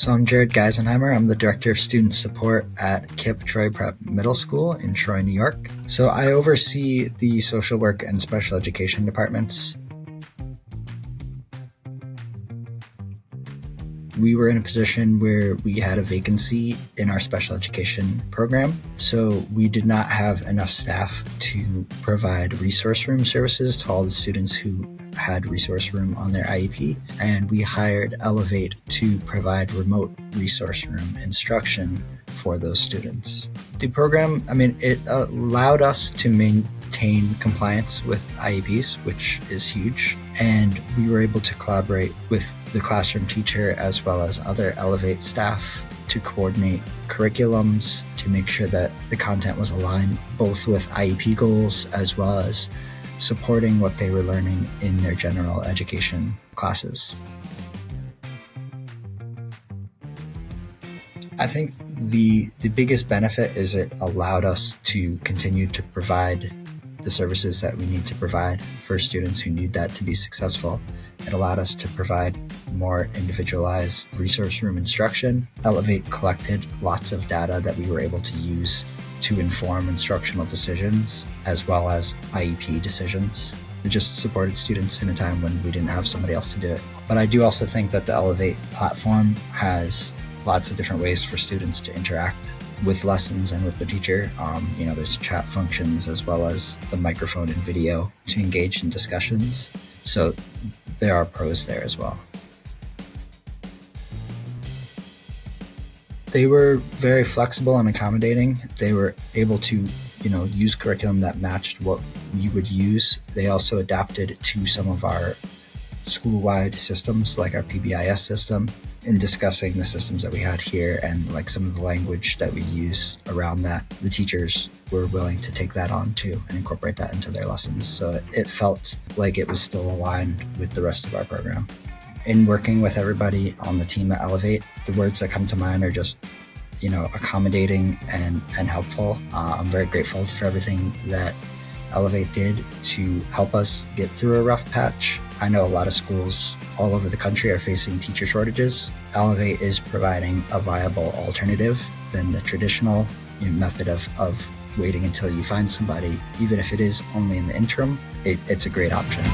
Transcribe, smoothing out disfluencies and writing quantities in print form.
So I'm Jared Geisenheimer. I'm the Director of Student Support at KIPP Troy Prep Middle School in Troy, New York. So I oversee the social work and special education departments. We were in a position where we had a vacancy in our special education program, so we did not have enough staff to provide resource room services to all the students who had resource room on their IEP, and we hired Elevate to provide remote resource room instruction for those students. The program, it allowed us to maintain compliance with IEPs, which is huge, and we were able to collaborate with the classroom teacher as well as other Elevate staff to coordinate curriculums to make sure that the content was aligned both with IEP goals as well as supporting what they were learning in their general education classes. I think the biggest benefit is it allowed us to continue to provide the services that we need to provide for students who need that to be successful. It allowed us to provide more individualized resource room instruction. Elevate collected lots of data that we were able to use to inform instructional decisions as well as IEP decisions. It just supported students in a time when we didn't have somebody else to do it. But I do also think that the Elevate platform has lots of different ways for students to interact with lessons and with the teacher. There's chat functions as well as the microphone and video to engage in discussions. So there are pros there as well. They were very flexible and accommodating. They were able to, use curriculum that matched what we would use. They also adapted to some of our school-wide systems, like our PBIS system, in discussing the systems that we had here and like some of the language that we use around that. The teachers were willing to take that on too and incorporate that into their lessons. So it felt like it was still aligned with the rest of our program. In working with everybody on the team at Elevate, the words that come to mind are just, accommodating and helpful. I'm very grateful for everything that Elevate did to help us get through a rough patch. I know a lot of schools all over the country are facing teacher shortages. Elevate is providing a viable alternative than the traditional method of waiting until you find somebody. Even if it is only in the interim, it's a great option.